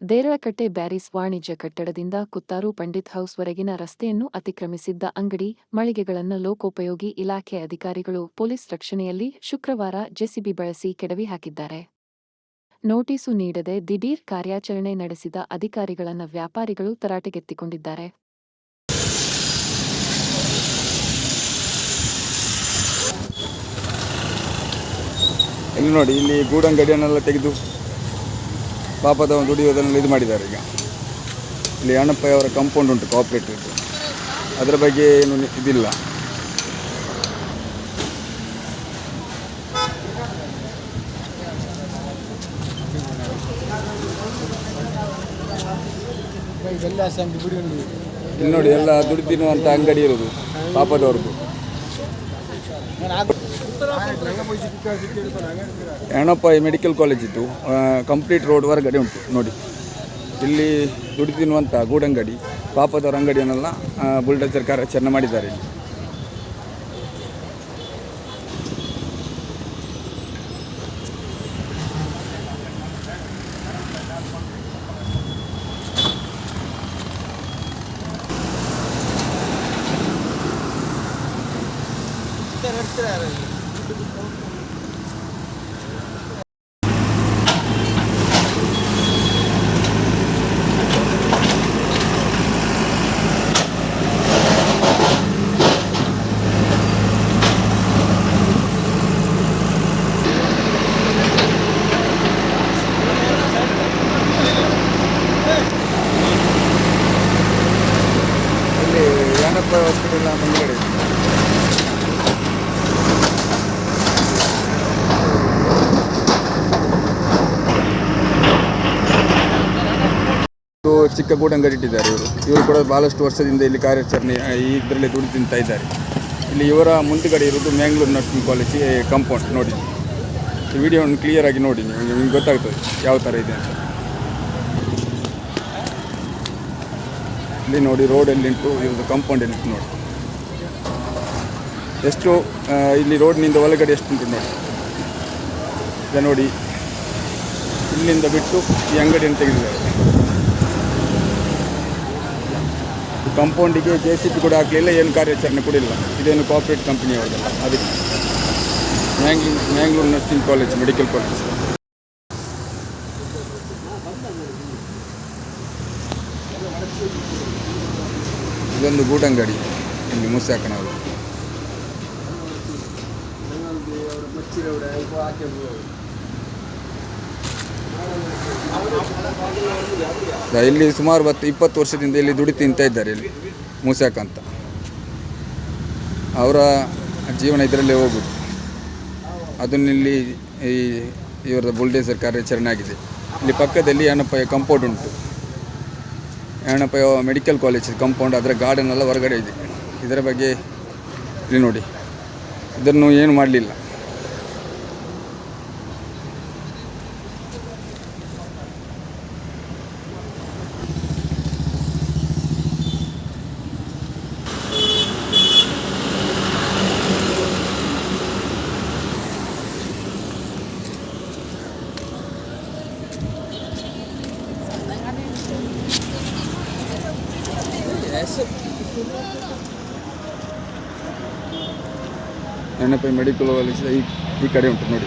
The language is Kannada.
ದೇರಳಕಟ್ಟೆ ಬ್ಯಾರಿಸ್ ವಾಣಿಜ್ಯ ಕಟ್ಟಡದಿಂದ ಕುತ್ತಾರು ಪಂಡಿತ್ ಹೌಸ್ವರೆಗಿನ ರಸ್ತೆಯನ್ನು ಅತಿಕ್ರಮಿಸಿದ್ದ ಅಂಗಡಿ ಮಳಿಗೆಗಳನ್ನು ಲೋಕೋಪಯೋಗಿ ಇಲಾಖೆ ಅಧಿಕಾರಿಗಳು ಪೊಲೀಸ್ ರಕ್ಷಣೆಯಲ್ಲಿ ಶುಕ್ರವಾರ ಜೆಸಿಬಿ ಬಳಸಿ ಕೆಡವಿ ಹಾಕಿದ್ದಾರೆ. ನೋಟಿಸು ನೀಡದೆ ದಿಢೀರ್ ಕಾರ್ಯಾಚರಣೆ ನಡೆಸಿದ ಅಧಿಕಾರಿಗಳನ್ನು ವ್ಯಾಪಾರಿಗಳು ತರಾಟೆಗೆತ್ತಿಕೊಂಡಿದ್ದಾರೆ. ಇಲ್ಲಿ ನೋಡಿ, ಇಲ್ಲಿ ಗೂಡಂಗಡಿಯನ್ನೆಲ್ಲ ತೆಗೆದು ಪಾಪದ ದುಡಿಯೋದನ್ನೆಲ್ಲ ಇದು ಮಾಡಿದ್ದಾರೆ. ಈಗ ಇಲ್ಲಿ ಅಣ್ಣಪ್ಪಯ್ಯವರ ಕಾಂಪೌಂಡ್ ಉಂಟು ಕೋಆಪರೇಟಿವ್, ಅದರ ಬಗ್ಗೆ ಏನು ಇದಿಲ್ಲ. ಇಲ್ಲಿ ನೋಡಿ, ಎಲ್ಲ ದುಡ್ಡು ತಿನ್ನುವಂಥ ಅಂಗಡಿ ಇರೋದು ಪಾಪದವ್ರದ್ದು. ಅಣ್ಣಪ್ಪ ಮೆಡಿಕಲ್ ಕಾಲೇಜ್ ಇತ್ತು, ಕಂಪ್ಲೀಟ್ ರೋಡ್ ಹೊರಗಡೆ ಉಂಟು ನೋಡಿ. ಇಲ್ಲಿ ದುಡ್ಡು ತಿನ್ನುವಂಥ ಗೂಡಂಗಡಿ ಪಾಪದವ್ರ ಅಂಗಡಿಯನ್ನೆಲ್ಲ ಬುಲ್ಡೋಜರ್ ಕಾರ್ಯಾಚರಣೆ ಮಾಡಿದ್ದಾರೆ. ಅಣ್ಣಪ್ಪ ಹಾಸ್ಪಿಟಲ್ ಮುಂದುಗಡೆ ಚಿಕ್ಕ ಗೂಡಂಗಡಿ ಇಟ್ಟಿದ್ದಾರೆ. ಇವರು ಕೂಡ ಭಾಳಷ್ಟು ವರ್ಷದಿಂದ ಇಲ್ಲಿ ಕಾರ್ಯಾಚರಣೆ ಇದರಲ್ಲಿ ದುಡ್ಡು ತಿಂತಾ ಇದ್ದಾರೆ. ಇಲ್ಲಿ ಇವರ ಮುಂದುಗಡೆ ಇರೋದು ಮ್ಯಾಂಗ್ಳೂರು ನರ್ಸಿಂಗ್ ಕಾಲೇಜ್ ಕಾಂಪೌಂಡ್ ನೋಡಿ. ಈ ವಿಡಿಯೋವನ್ನು ಕ್ಲಿಯರ್ ಆಗಿ ನೋಡಿ, ನಿಮಗೆ ಗೊತ್ತಾಗ್ತದೆ ಯಾವ ಥರ ಇದೆ ಅಂತ. ಇಲ್ಲಿ ನೋಡಿ, ರೋಡಲ್ಲಿ ಉಂಟು ಇರೋದು, ಕಾಂಪೌಂಡಲ್ಲಿ ಉಂಟು ನೋಡಿ. ಎಷ್ಟು ಇಲ್ಲಿ ರೋಡ್ನಿಂದ ಒಳಗಡೆ ಎಷ್ಟು ಉಂಟು ನೋಡಿ. ಈಗ ನೋಡಿ, ಇಲ್ಲಿಂದ ಬಿಟ್ಟು ಈ ಅಂಗಡಿಯನ್ನು ತೆಗೆದಿದ್ದಾರೆ. ಕಾಂಪೌಂಡಿಗೆ ಜೆಸಿಬಿ ಕೂಡ ಹಾಕಲಿಲ್ಲ, ಏನು ಕಾರ್ಯಾಚರಣೆ ಕೂಡ ಇಲ್ಲ. ಇದೇನು ಕಾರ್ಪೊರೇಟ್ ಕಂಪನಿ ಅವರಲ್ಲ, ಅದಕ್ಕೆ Mangalore nursing college medical college. ಇದೊಂದು ಗೂಡಂಗಡಿ ಇಲ್ಲಿ ಮೂಸಾಕನವರು. ಇಲ್ಲಿ ಸುಮಾರು 20 ವರ್ಷದಿಂದ ಇಲ್ಲಿ ದುಡಿ ತಿಂತಾ ಇದ್ದಾರೆ. ಇಲ್ಲಿ ಮೂಸಾಕ ಅಂತ ಅವರ ಜೀವನ ಇದರಲ್ಲೇ ಹೋಗುದು. ಅದನ್ನಿಲ್ಲಿ ಇವರ ಬುಲ್ಡೇಸರ್ ಕಾರ್ಯಾಚರಣೆ ಆಗಿದೆ. ಇಲ್ಲಿ ಪಕ್ಕದಲ್ಲಿ ಅಣ್ಣಪ್ಪಯ್ಯ ಕಾಂಪೌಂಡ್ ಉಂಟು, ಅಣ್ಣಪ್ಪಯ್ಯ ಮೆಡಿಕಲ್ ಕಾಲೇಜ್ ಕಾಂಪೌಂಡ್, ಅದರ ಗಾರ್ಡನ್ ಎಲ್ಲ ಹೊರಗಡೆ ಇದೆ. ಇದರ ಬಗ್ಗೆ ಇಲ್ಲಿ ನೋಡಿ, ಇದನ್ನು ಏನು ಮಾಡಲಿಲ್ಲ. ಅಣ್ಣಪ್ಪಯ್ಯ ಮೆಡಿಕಲ್ ಕಾಲೇಜ್ ಈ ಕಡೆ ಉಂಟು ನೋಡಿ.